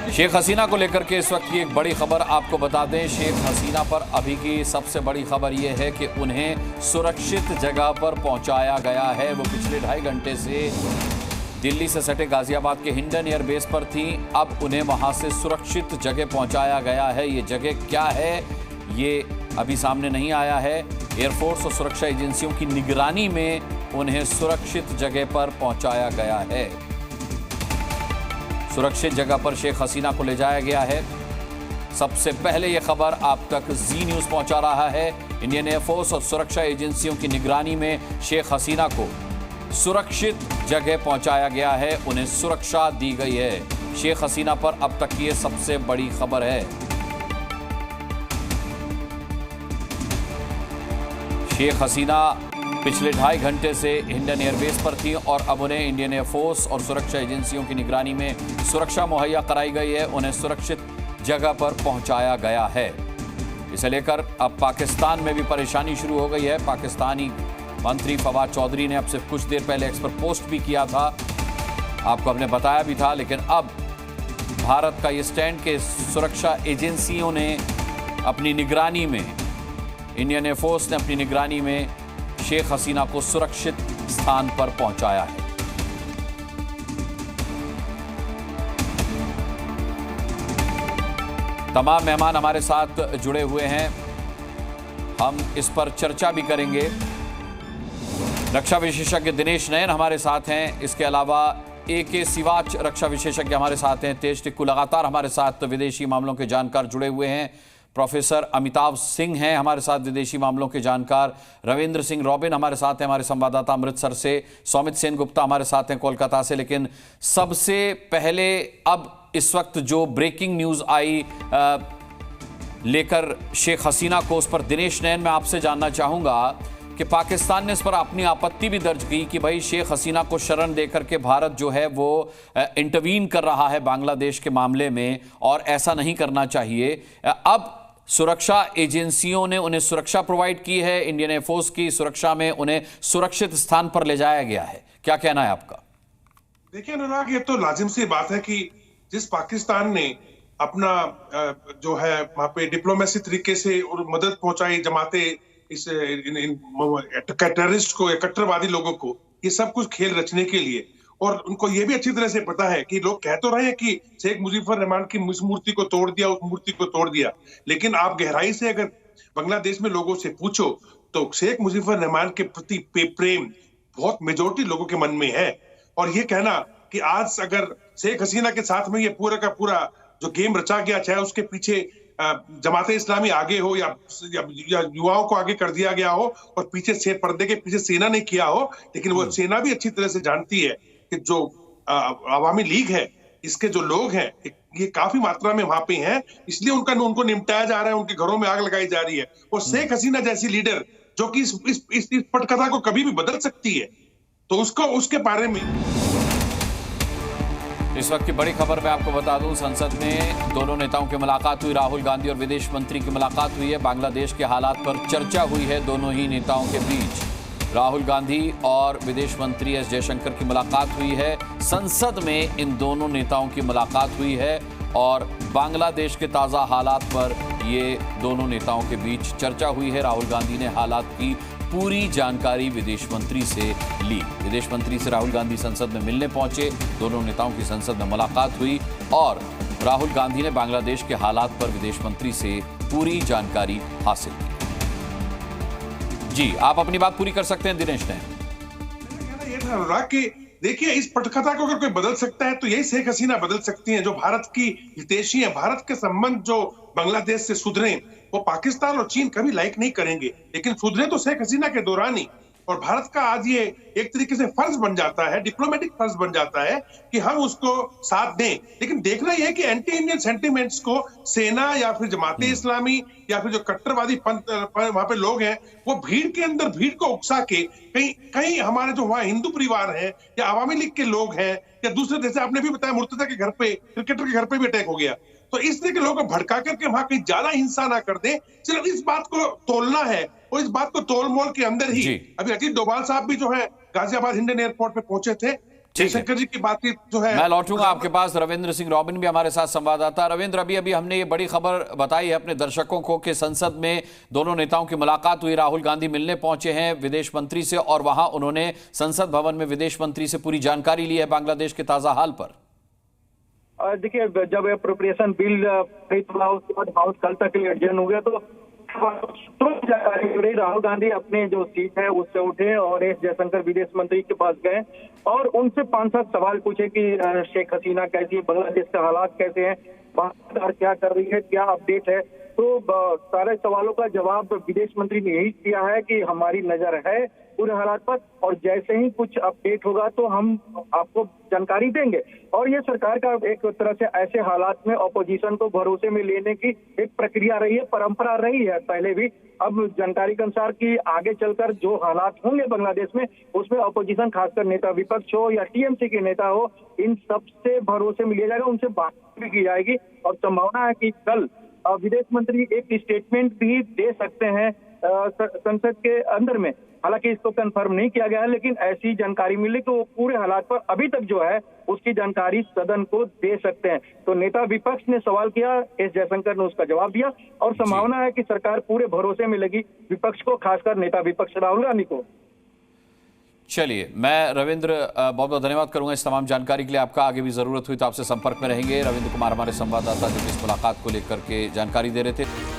शेख हसीना को लेकर के इस वक्त की एक बड़ी खबर आपको बता दें। शेख हसीना पर अभी की सबसे बड़ी खबर यह है कि उन्हें सुरक्षित जगह पर पहुंचाया गया है। वो पिछले 2.5 घंटे से दिल्ली से सटे गाजियाबाद के हिंडन एयरबेस पर थी। अब उन्हें वहां से सुरक्षित जगह पहुंचाया गया है। ये जगह क्या है ये अभी सामने नहीं आया है। एयरफोर्स और सुरक्षा एजेंसियों की निगरानी में उन्हें सुरक्षित जगह पर पहुंचाया गया है। सुरक्षित जगह पर शेख हसीना को ले जाया गया है। सबसे पहले यह खबर आप तक जी न्यूज पहुंचा रहा है। इंडियन एयरफोर्स और सुरक्षा एजेंसियों की निगरानी में शेख हसीना को सुरक्षित जगह पहुंचाया गया है। उन्हें सुरक्षा दी गई है। शेख हसीना पर अब तक की सबसे बड़ी खबर है। शेख हसीना पिछले 2.5 घंटे से हिंडन एयरबेस पर थी और अब उन्हें इंडियन एयरफोर्स और सुरक्षा एजेंसियों की निगरानी में सुरक्षा मुहैया कराई गई है। उन्हें सुरक्षित जगह पर पहुंचाया गया है। इसे लेकर अब पाकिस्तान में भी परेशानी शुरू हो गई है। पाकिस्तानी मंत्री फवाद चौधरी ने अब सिर्फ कुछ देर पहले एक्स पर पोस्ट भी किया था, आपको हमने बताया भी था। लेकिन अब भारत का ये स्टैंड के सुरक्षा एजेंसियों ने अपनी निगरानी में, इंडियन एयरफोर्स ने अपनी निगरानी में शेख हसीना को सुरक्षित स्थान पर पहुंचाया है। तमाम मेहमान हमारे साथ जुड़े हुए हैं, हम इस पर चर्चा भी करेंगे। रक्षा विशेषज्ञ दिनेश नयन हमारे साथ हैं। इसके अलावा AK सिवाच रक्षा विशेषज्ञ हमारे साथ हैं। तेज टिक्कू लगातार हमारे साथ विदेशी मामलों के जानकार जुड़े हुए हैं। प्रोफेसर अमिताभ सिंह हैं हमारे साथ, विदेशी मामलों के जानकार। रविंद्र सिंह रॉबिन हमारे साथ हैं, हमारे संवाददाता अमृतसर से। सौमित सेन गुप्ता हमारे साथ हैं कोलकाता से। लेकिन सबसे पहले अब इस वक्त जो ब्रेकिंग न्यूज आई लेकर शेख हसीना को, उस पर दिनेश नयन मैं आपसे जानना चाहूंगा कि पाकिस्तान ने इस पर अपनी आपत्ति भी दर्ज की कि भाई शेख हसीना को शरण देकर के भारत जो है वो इंटरवीन कर रहा है बांग्लादेश के मामले में, और ऐसा नहीं करना चाहिए। अब सुरक्षा एजेंसियों ने उन्हें सुरक्षा प्रोवाइड की है। इंडियन एयरफोर्स की सुरक्षा में उन्हें सुरक्षित स्थान पर ले जाया गया है। क्या कहना है आपका? देखिए अनुराग, ये तो लाजिम सी बात है कि जिस पाकिस्तान ने अपना जो है वहां पे डिप्लोमेसी तरीके से और मदद पहुंचाई जमाते इस टेररिस्ट को या कट्टरवादी लोगों को, ये सब कुछ खेल रचने के लिए, और उनको ये भी अच्छी तरह से पता है कि लोग कह तो रहे हैं कि शेख मुजीबर रहमान की इस मूर्ति को तोड़ दिया, उस मूर्ति को तोड़ दिया, लेकिन आप गहराई से अगर बांग्लादेश में लोगों से पूछो तो शेख मुजीबर रहमान के प्रति प्रेम बहुत मेजोरिटी लोगों के मन में है। और ये कहना कि आज अगर शेख हसीना के साथ में ये पूरा का पूरा जो गेम रचा गया, चाहे उसके पीछे जमाते इस्लामी आगे हो या युवाओं को आगे कर दिया गया हो और पीछे से पर्दे के पीछे सेना ने किया हो, लेकिन वो सेना भी अच्छी तरह से जानती है कि जो अवामी लीग है, इसके जो लोग हैं ये काफी मात्रा में वहां पे हैं, इसलिए उनको निपटाया जा रहा है, उनके घरों में आग लगाई जा रही है। और शेख हसीना जैसी लीडर जो कि इस पटकथा को कभी भी बदल सकती है, तो उसके बारे में इस वक्त की बड़ी खबर मैं आपको बता दूं, संसद में दोनों नेताओं की मुलाकात हुई। राहुल गांधी और विदेश मंत्री की मुलाकात हुई है। बांग्लादेश के हालात पर चर्चा हुई है दोनों ही नेताओं के बीच। राहुल गांधी और विदेश मंत्री एस जयशंकर की मुलाकात हुई है। संसद में इन दोनों नेताओं की मुलाकात हुई है और बांग्लादेश के ताज़ा हालात पर ये दोनों नेताओं के बीच चर्चा हुई है। राहुल गांधी ने हालात की पूरी जानकारी विदेश मंत्री से ली। विदेश मंत्री से राहुल गांधी संसद में मिलने पहुंचे, दोनों नेताओं की संसद में मुलाकात हुई और राहुल गांधी ने बांग्लादेश के हालात पर विदेश मंत्री से पूरी जानकारी हासिल की। जी, आप अपनी बात पूरी कर सकते हैं दिनेश ने। ये था अनुराग कि देखिए, इस पटकथा को अगर कोई बदल सकता है तो यही शेख हसीना बदल सकती हैं, जो भारत की हितैषी है। भारत के संबंध जो बांग्लादेश से सुधरे वो पाकिस्तान और चीन कभी लाइक नहीं करेंगे, लेकिन सुधरे तो शेख हसीना के दौरान ही। और भारत का आज ये एक तरीके से फर्ज बन जाता है, डिप्लोमेटिक फर्ज बन जाता है कि हम उसको साथ दें। लेकिन देखना यह है कि एंटी इंडियन सेंटिमेंट्स को सेना या फिर जमाते इस्लामी या फिर जो कट्टरवादी पंथ वहां पे लोग हैं, वो भीड़ के अंदर भीड़ को उकसा के कहीं हमारे जो वहां हिंदू परिवार हैं या आवामी लीग के लोग हैं या दूसरे, जैसे आपने भी बताया मुर्तजा के घर पे, क्रिकेटर के घर पे भी अटैक हो गया, तो इस तरह के लोगों को भड़का करके वहां कहीं ज्यादा हिंसा ना कर दे। सिर्फ इस बात को तोलना है और इस बात को तोल मोल के अंदर ही। अभी अजीत डोभाल साहब भी जो है गाजियाबाद हिंडन एयरपोर्ट पे पहुंचे थे, जयशंकर जी की बातचीत जो है, मैं लौटूंगा आपके पास। रविंद्र सिंह रॉबिन भी हमारे साथ संवाददाता। रविंद्र, अभी हमने ये बड़ी खबर बताई है अपने दर्शकों को कि संसद में दोनों नेताओं की मुलाकात हुई। राहुल गांधी मिलने पहुंचे हैं विदेश मंत्री से और वहां उन्होंने संसद भवन में विदेश मंत्री से पूरी जानकारी ली है बांग्लादेश के ताजा हाल पर। देखिए, जब अप्रोप्रिएशन बिल उसके बाद हाउस कल तक के लिए एडजर्न हो गया तो जानकारी मिल रही, राहुल गांधी अपने जो सीट है उससे उठे और एस जयशंकर विदेश मंत्री के पास गए और उनसे 5-7 सवाल पूछे कि शेख हसीना कैसी है, बांग्लादेश के हालात कैसे हैं, सरकार क्या कर रही है, क्या अपडेट है। तो सारे सवालों का जवाब विदेश मंत्री ने यही दिया है कि हमारी नजर है पूरे हालात पर और जैसे ही कुछ अपडेट होगा तो हम आपको जानकारी देंगे। और ये सरकार का एक तरह से ऐसे हालात में ऑपोजिशन को भरोसे में लेने की एक प्रक्रिया रही है, परंपरा रही है पहले भी। अब जानकारी के अनुसार कि आगे चलकर जो हालात होंगे बांग्लादेश में उसमें ऑपोजिशन, खासकर नेता विपक्ष हो या टीएमसी के नेता हो, इन सबसे भरोसे में लिया जाएगा, उनसे बात भी की जाएगी और संभावना है कि कल विदेश मंत्री एक स्टेटमेंट भी दे सकते हैं संसद के अंदर में। हालांकि इसको कंफर्म नहीं किया गया है, लेकिन ऐसी जानकारी मिली कि वो पूरे हालात पर अभी तक जो है उसकी जानकारी सदन को दे सकते हैं। तो नेता विपक्ष ने सवाल किया, एस जयशंकर ने उसका जवाब दिया और संभावना है कि सरकार पूरे भरोसे में लगी विपक्ष को, खासकर नेता विपक्ष राहुल गांधी को। चलिए, मैं रविंद्र बहुत बहुत धन्यवाद करूंगा इस तमाम जानकारी के लिए। आपका आगे भी जरूरत हुई तो आपसे संपर्क में रहेंगे। रविंद्र कुमार हमारे संवाददाता जो इस मुलाकात को लेकर के जानकारी दे रहे थे।